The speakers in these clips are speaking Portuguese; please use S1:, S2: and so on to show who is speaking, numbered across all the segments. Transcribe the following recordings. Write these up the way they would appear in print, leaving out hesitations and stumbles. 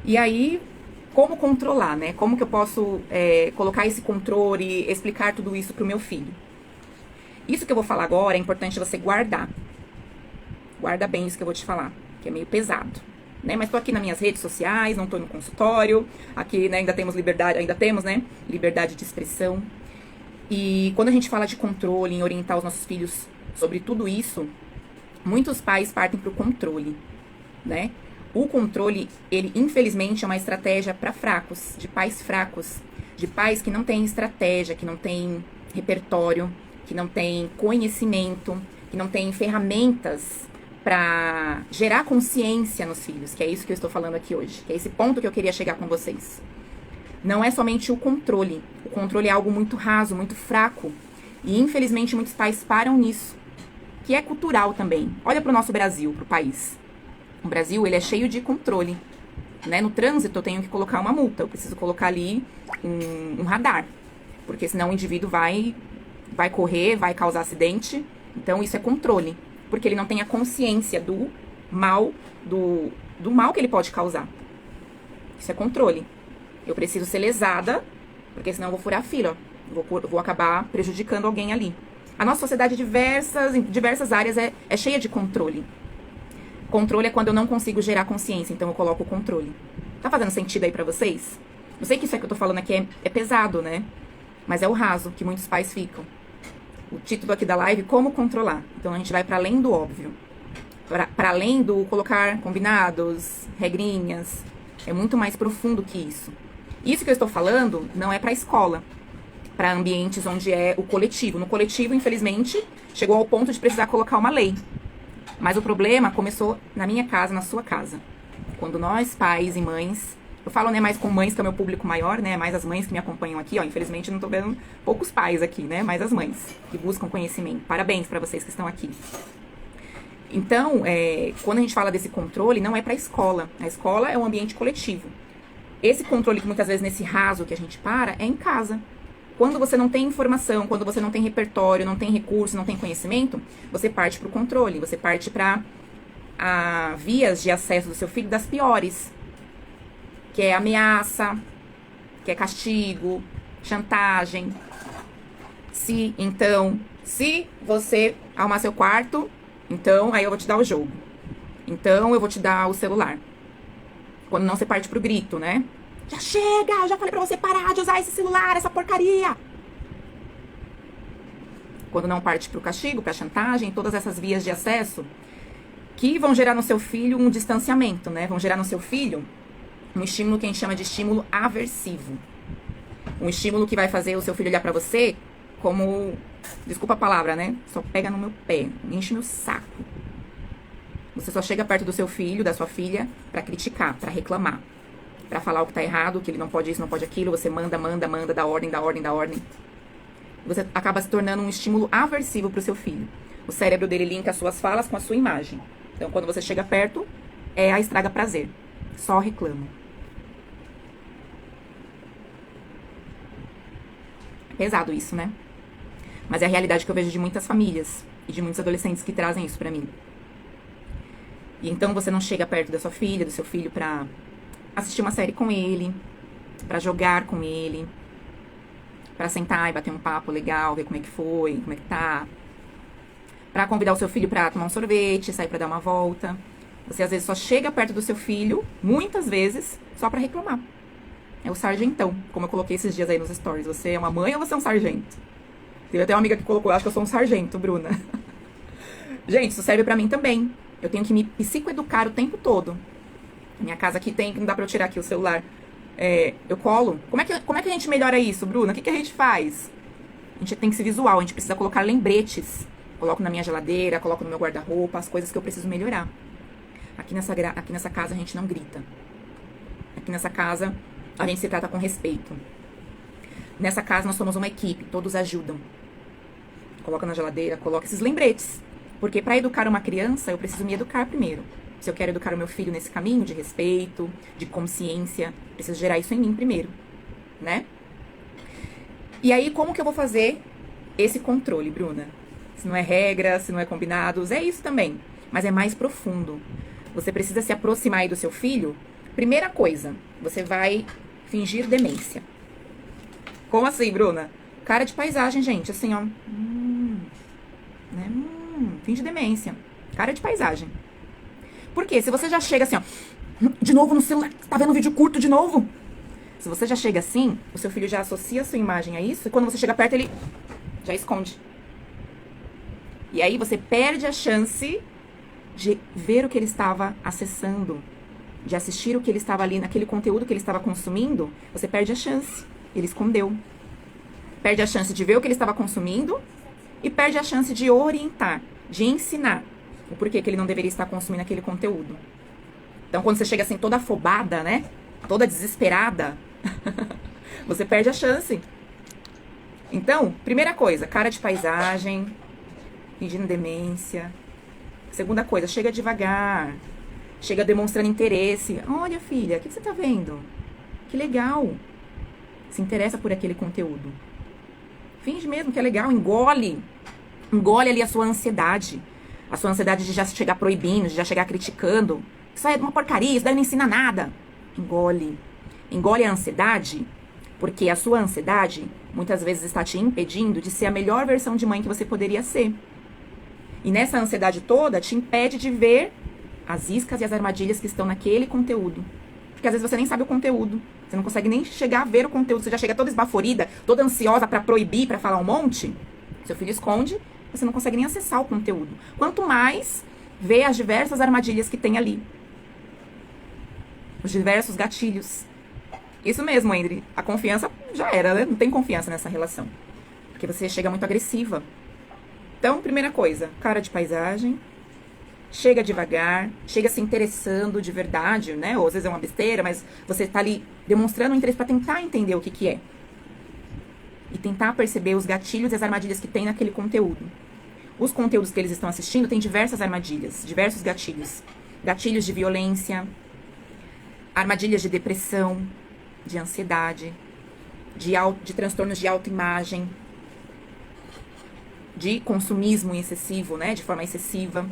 S1: E aí, como controlar, né? Como que eu posso colocar esse controle, explicar tudo isso pro meu filho? Isso que eu vou falar agora é importante você guardar. Guarda bem isso que eu vou te falar, que é meio pesado. Né? Mas tô aqui nas minhas redes sociais, não tô no consultório. Aqui, né, ainda temos liberdade, ainda temos, né, liberdade de expressão. E quando a gente fala de controle, em orientar os nossos filhos sobre tudo isso, muitos pais partem pro controle, né? O controle, ele infelizmente é uma estratégia para fracos, de pais fracos, de pais que não têm estratégia, que não têm repertório, que não têm conhecimento, que não têm ferramentas para gerar consciência nos filhos, que é isso que eu estou falando aqui hoje, que é esse ponto que eu queria chegar com vocês. Não é somente o controle. O controle é algo muito raso, muito fraco. E infelizmente muitos pais param nisso, que é cultural também. Olha para o nosso Brasil, para o país. O Brasil, ele é cheio de controle. Né? No trânsito, eu tenho que colocar uma multa. Eu preciso colocar ali um radar. Porque senão o indivíduo vai correr, vai causar acidente. Então, isso é controle. Porque ele não tem a consciência do mal, do mal que ele pode causar. Isso é controle. Eu preciso ser lesada, porque senão eu vou furar a fila. Vou acabar prejudicando alguém ali. A nossa sociedade, em diversas áreas, é cheia de controle. Controle é quando eu não consigo gerar consciência, então eu coloco o controle. Tá fazendo sentido aí pra vocês? Eu sei que isso que eu tô falando aqui é pesado, né? Mas é o raso que muitos pais ficam. O título aqui da live, como controlar. Então a gente vai para além do óbvio. Para além do colocar combinados, regrinhas. É muito mais profundo que isso. Isso que eu estou falando não é para escola. Para ambientes onde é o coletivo. No coletivo, infelizmente, chegou ao ponto de precisar colocar uma lei. Mas o problema começou na minha casa, na sua casa. Quando nós, pais e mães, eu falo, né, mais com mães, que é o meu público maior, né, mais as mães que me acompanham aqui, ó, infelizmente não tô vendo poucos pais aqui, né, mais as mães que buscam conhecimento. Parabéns para vocês que estão aqui. Então, quando a gente fala desse controle, não é para a escola. A escola é um ambiente coletivo. Esse controle que muitas vezes nesse raso que a gente para é em casa. Quando você não tem informação, quando você não tem repertório, não tem recurso, não tem conhecimento, você parte para o controle, você parte para vias de acesso do seu filho das piores, que é ameaça, que é castigo, chantagem. Se você arrumar seu quarto, então aí eu vou te dar o jogo. Então eu vou te dar o celular. Quando não, você parte pro grito, né? Já chega, já falei pra você parar de usar esse celular, essa porcaria. Quando não parte pro castigo, pra chantagem, todas essas vias de acesso que vão gerar no seu filho um distanciamento, né? Vão gerar no seu filho um estímulo que a gente chama de estímulo aversivo. Um estímulo que vai fazer o seu filho olhar pra você como, desculpa a palavra, né? Só pega no meu pé, enche meu saco. Você só chega perto do seu filho, da sua filha, pra criticar, pra reclamar. Pra falar o que tá errado, que ele não pode isso, não pode aquilo, você manda, dá ordem. Você acaba se tornando um estímulo aversivo pro seu filho. O cérebro dele linka as suas falas com a sua imagem. Então, quando você chega perto, é a estraga prazer. Só reclama. É pesado isso, né? Mas é a realidade que eu vejo de muitas famílias e de muitos adolescentes que trazem isso pra mim. E então você não chega perto da sua filha, do seu filho pra assistir uma série com ele, pra jogar com ele, pra sentar e bater um papo legal, ver como é que foi, como é que tá, pra convidar o seu filho pra tomar um sorvete, sair pra dar uma volta. Você às vezes só chega perto do seu filho, muitas vezes, só pra reclamar. É o sargentão, como eu coloquei esses dias aí nos stories. Você é uma mãe ou você é um sargento? Teve até uma amiga que colocou, acho que eu sou um sargento, Bruna. Gente, isso serve pra mim também. Eu tenho que me psicoeducar o tempo todo. Minha casa aqui tem, não dá pra eu tirar aqui o celular. Eu colo. Como é que a gente melhora isso, Bruna? O que a gente faz? A gente tem que ser visual, a gente precisa colocar lembretes. Coloco na minha geladeira, coloco no meu guarda-roupa, as coisas que eu preciso melhorar. Aqui nessa casa a gente não grita. Aqui nessa casa a gente se trata com respeito. Nessa casa nós somos uma equipe, todos ajudam. Coloca na geladeira, coloca esses lembretes. Porque para educar uma criança, eu preciso me educar primeiro. Se eu quero educar o meu filho nesse caminho de respeito, de consciência, preciso gerar isso em mim primeiro, né? E aí, como que eu vou fazer esse controle, Bruna? Se não é regra, se não é combinados, é isso também. Mas é mais profundo. Você precisa se aproximar aí do seu filho, Primeira coisa, você vai fingir demência. Como assim, Bruna? Cara de paisagem, gente, assim, ó. Né? Finge demência. Cara de paisagem. Por quê? Se você já chega assim, ó, de novo no celular, tá vendo um vídeo curto de novo? Se você já chega assim, o seu filho já associa a sua imagem a isso, e quando você chega perto, ele já esconde. E aí você perde a chance de ver o que ele estava acessando, de assistir o que ele estava ali, naquele conteúdo que ele estava consumindo, você perde a chance. Ele escondeu. Perde a chance de ver o que ele estava consumindo e perde a chance de orientar, de ensinar o porquê que ele não deveria estar consumindo aquele conteúdo. Então, quando você chega assim toda afobada, né? Toda desesperada, você perde a chance. Então, primeira coisa, cara de paisagem, fingindo demência. Segunda coisa, chega devagar. Chega demonstrando interesse. Olha, filha, o que você tá vendo? Que legal. Se interessa por aquele conteúdo. Finge mesmo que é legal, engole. Engole ali a sua ansiedade. A sua ansiedade de já chegar proibindo, de já chegar criticando. Isso aí é uma porcaria, isso daí não ensina nada. Engole. Engole a ansiedade, porque a sua ansiedade muitas vezes está te impedindo de ser a melhor versão de mãe que você poderia ser. E nessa ansiedade toda te impede de ver as iscas e as armadilhas que estão naquele conteúdo. Porque às vezes você nem sabe o conteúdo. Você não consegue nem chegar a ver o conteúdo. Você já chega toda esbaforida, toda ansiosa pra proibir, pra falar um monte. Seu filho esconde, você não consegue nem acessar o conteúdo. Quanto mais ver as diversas armadilhas que tem ali. Os diversos gatilhos. Isso mesmo, André. A confiança já era, né? Não tem confiança nessa relação. Porque você chega muito agressiva. Então, primeira coisa, cara de paisagem. Chega devagar, chega se interessando de verdade, né? Ou às vezes é uma besteira, mas você tá ali demonstrando um interesse para tentar entender o que que é. E tentar perceber os gatilhos e as armadilhas que tem naquele conteúdo. Os conteúdos que eles estão assistindo têm diversas armadilhas, diversos gatilhos. Gatilhos de violência, armadilhas de depressão, de ansiedade, de transtornos de autoimagem, de consumismo excessivo, né? De forma excessiva.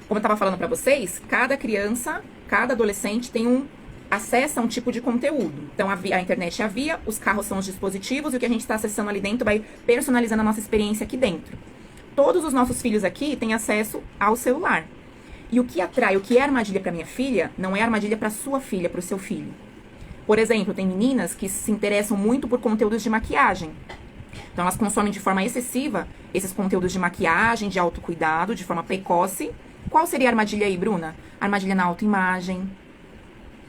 S1: Como eu estava falando para vocês, cada criança, cada adolescente tem acesso a um tipo de conteúdo. Então, a internet é a via, os carros são os dispositivos, e o que a gente está acessando ali dentro vai personalizando a nossa experiência aqui dentro. Todos os nossos filhos aqui têm acesso ao celular. E o que atrai, o que é armadilha para minha filha, não é armadilha para sua filha, para o seu filho. Por exemplo, tem meninas que se interessam muito por conteúdos de maquiagem. Então, elas consomem de forma excessiva esses conteúdos de maquiagem, de autocuidado, de forma precoce. Qual seria a armadilha aí, Bruna? Armadilha na autoimagem,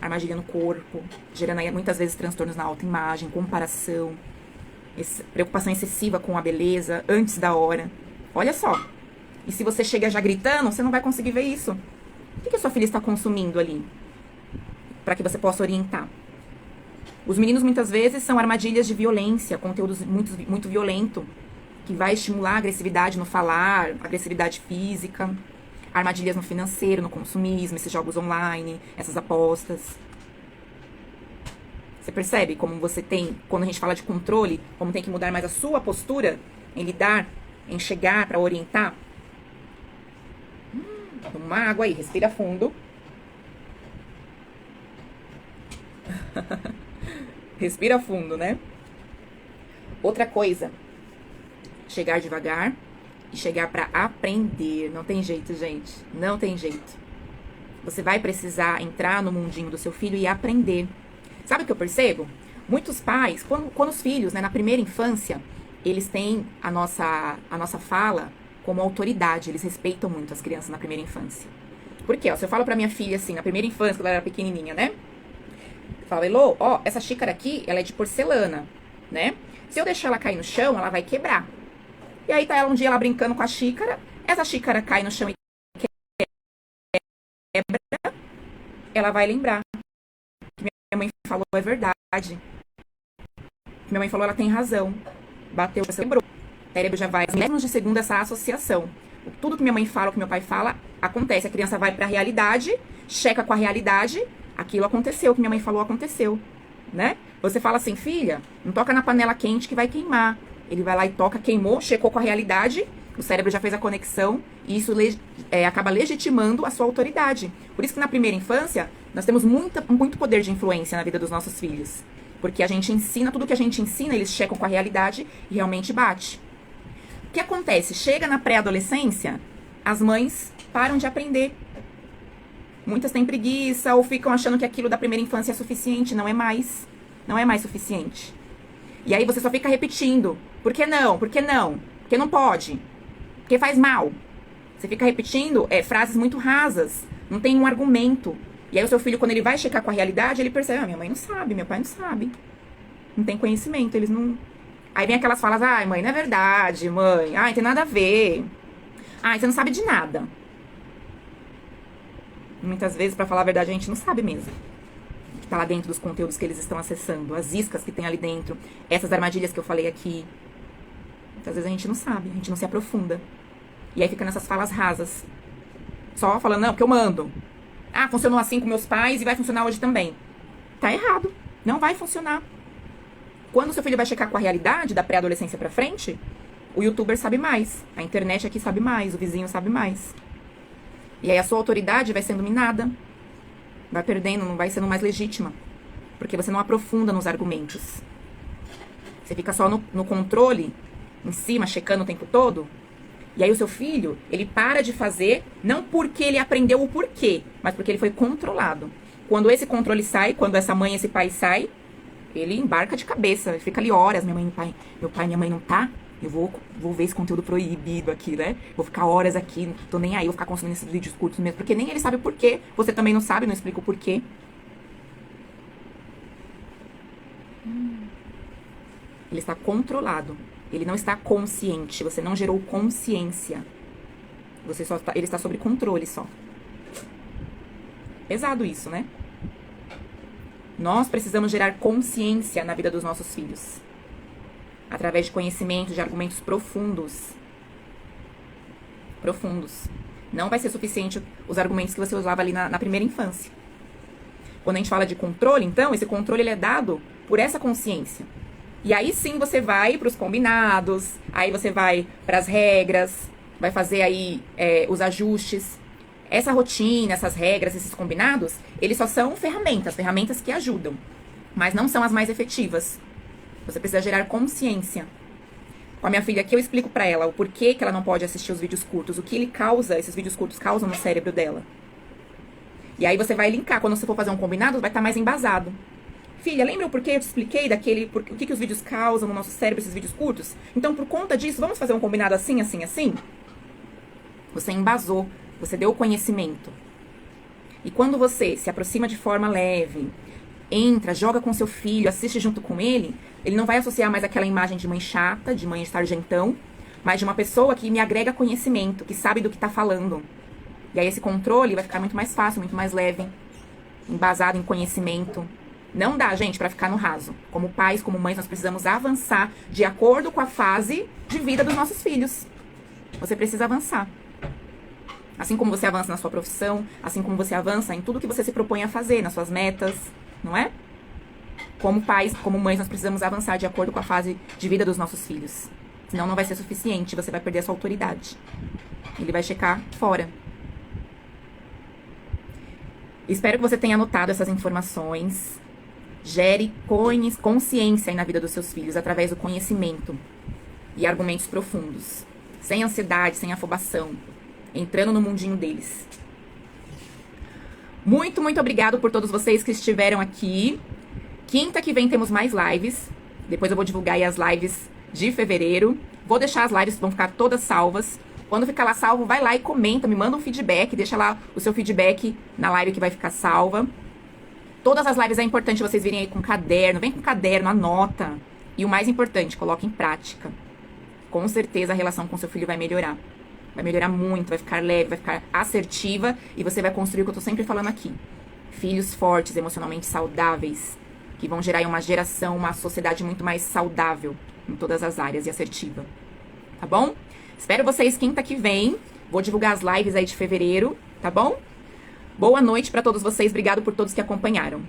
S1: armadilha no corpo, gerando aí, muitas vezes transtornos na autoimagem, comparação, preocupação excessiva com a beleza antes da hora. Olha só. E se você chega já gritando, você não vai conseguir ver isso. O que a sua filha está consumindo ali? Para que você possa orientar. Os meninos muitas vezes são armadilhas de violência, conteúdos muito violento, que vai estimular a agressividade no falar, agressividade física. Armadilhas no financeiro, no consumismo, esses jogos online, essas apostas. Você percebe como você tem, quando a gente fala de controle, como tem que mudar mais a sua postura em lidar, em chegar para orientar? Toma uma água aí, respira fundo. Respira fundo, né? Outra coisa, chegar devagar. E chegar para aprender. Não tem jeito, gente. Não tem jeito. Você vai precisar entrar no mundinho do seu filho e aprender. Sabe o que eu percebo? Muitos pais, quando os filhos, né, na primeira infância, eles têm a nossa fala como autoridade. Eles respeitam muito as crianças na primeira infância. Por quê? Ó, se eu falo pra minha filha assim, na primeira infância, quando ela era pequenininha, né? Eu falo, Elô, ó, essa xícara aqui, ela é de porcelana, né? Se eu deixar ela cair no chão, ela vai quebrar. E aí tá ela um dia lá brincando com a xícara, essa xícara cai no chão e quebra, ela vai lembrar que minha mãe falou é verdade. Minha mãe falou, ela tem razão. Bateu, quebrou. O cérebro já vai, menos de segundo, essa associação. Tudo que minha mãe fala, o que meu pai fala, acontece. A criança vai pra realidade, checa com a realidade, aquilo aconteceu, o que minha mãe falou aconteceu, né? Você fala assim, filha, não toca na panela quente que vai queimar. Ele vai lá e toca, queimou, checou com a realidade, O cérebro já fez a conexão e isso acaba legitimando a sua autoridade. Por isso que na primeira infância, nós temos muito poder de influência na vida dos nossos filhos. Porque a gente ensina, tudo que a gente ensina, eles checam com a realidade e realmente bate. O que acontece? Chega na pré-adolescência, as mães param de aprender. Muitas têm preguiça ou ficam achando que aquilo da primeira infância é suficiente. Não é mais. Não é mais suficiente. E aí você só fica repetindo. Por que não? Por que não? Porque não pode. Porque faz mal. Você fica repetindo frases muito rasas. Não tem um argumento. E aí o seu filho, quando ele vai checar com a realidade, ele percebe, minha mãe não sabe, meu pai não sabe. Não tem conhecimento, eles não... Aí vem aquelas falas, ai mãe, não é verdade, mãe. Ai, tem nada a ver. Ai, você não sabe de nada. Muitas vezes, pra falar a verdade, a gente não sabe mesmo. O que tá lá dentro dos conteúdos que eles estão acessando. As iscas que tem ali dentro. Essas armadilhas que eu falei aqui. Muitas vezes a gente não sabe, a gente não se aprofunda. E aí fica nessas falas rasas. Só falando, não, porque eu mando. Ah, funcionou assim com meus pais e vai funcionar hoje também. Tá errado. Não vai funcionar. Quando o seu filho vai checar com a realidade da pré-adolescência pra frente, o youtuber sabe mais. A internet aqui sabe mais. O vizinho sabe mais. E aí a sua autoridade vai sendo minada. Vai perdendo, não vai sendo mais legítima. Porque você não aprofunda nos argumentos. Você fica só no controle, em cima, checando o tempo todo. E aí o seu filho, ele para de fazer, não porque ele aprendeu o porquê, mas porque ele foi controlado. Quando esse controle sai, quando essa mãe, esse pai sai, ele embarca de cabeça, ele fica ali horas, meu pai, minha mãe não tá, eu vou ver esse conteúdo proibido aqui, né? Vou ficar horas aqui, não tô nem aí, vou ficar consumindo esses vídeos curtos mesmo, porque nem ele sabe o porquê, você também não sabe, não explica o porquê. Ele está controlado. Ele não está consciente. Você não gerou consciência. Ele está sob controle só. Pesado isso, né? Nós precisamos gerar consciência na vida dos nossos filhos. Através de conhecimento, de argumentos profundos. Profundos. Não vai ser suficiente os argumentos que você usava ali na primeira infância. Quando a gente fala de controle, então, esse controle ele é dado por essa consciência. E aí sim você vai para os combinados, aí você vai para as regras, vai fazer aí os ajustes. Essa rotina, essas regras, esses combinados, eles só são ferramentas que ajudam, mas não são as mais efetivas. Você precisa gerar consciência. Com a minha filha aqui eu explico para ela o porquê que ela não pode assistir os vídeos curtos, o que esses vídeos curtos causam no cérebro dela. E aí você vai linkar, quando você for fazer um combinado, vai estar mais embasado. Filha, lembra o porquê eu te expliquei o que os vídeos causam no nosso cérebro, esses vídeos curtos? Então, por conta disso, vamos fazer um combinado assim, assim, assim? Você embasou, você deu o conhecimento. E quando você se aproxima de forma leve, entra, joga com seu filho, assiste junto com ele não vai associar mais aquela imagem de mãe chata, de mãe sargentão, mas de uma pessoa que me agrega conhecimento, que sabe do que tá falando. E aí esse controle vai ficar muito mais fácil, muito mais leve, embasado em conhecimento. Não dá, gente, pra ficar no raso. Como pais, como mães, nós precisamos avançar de acordo com a fase de vida dos nossos filhos. Você precisa avançar. Assim como você avança na sua profissão, assim como você avança em tudo que você se propõe a fazer, nas suas metas, não é? Como pais, como mães, nós precisamos avançar de acordo com a fase de vida dos nossos filhos. Senão não vai ser suficiente, você vai perder a sua autoridade. Ele vai checar fora. Espero que você tenha anotado essas informações. Gere consciência aí na vida dos seus filhos através do conhecimento e argumentos profundos. Sem ansiedade, sem afobação. Entrando no mundinho deles. Muito, muito obrigado por todos vocês que estiveram aqui. Quinta que vem temos mais lives. Depois eu vou divulgar aí as lives de fevereiro. Vou deixar as lives, vão ficar todas salvas. Quando ficar lá salvo, vai lá e comenta, me manda um feedback. Deixa lá o seu feedback na live que vai ficar salva. Todas as lives é importante vocês virem aí com caderno. Vem com caderno, anota. E o mais importante, coloque em prática. Com certeza a relação com seu filho vai melhorar. Vai melhorar muito, vai ficar leve, vai ficar assertiva. E você vai construir o que eu tô sempre falando aqui. Filhos fortes, emocionalmente saudáveis. Que vão gerar uma geração, uma sociedade muito mais saudável em todas as áreas e assertiva. Tá bom? Espero vocês quinta que vem. Vou divulgar as lives aí de fevereiro, tá bom? Boa noite para todos vocês. Obrigado por todos que acompanharam.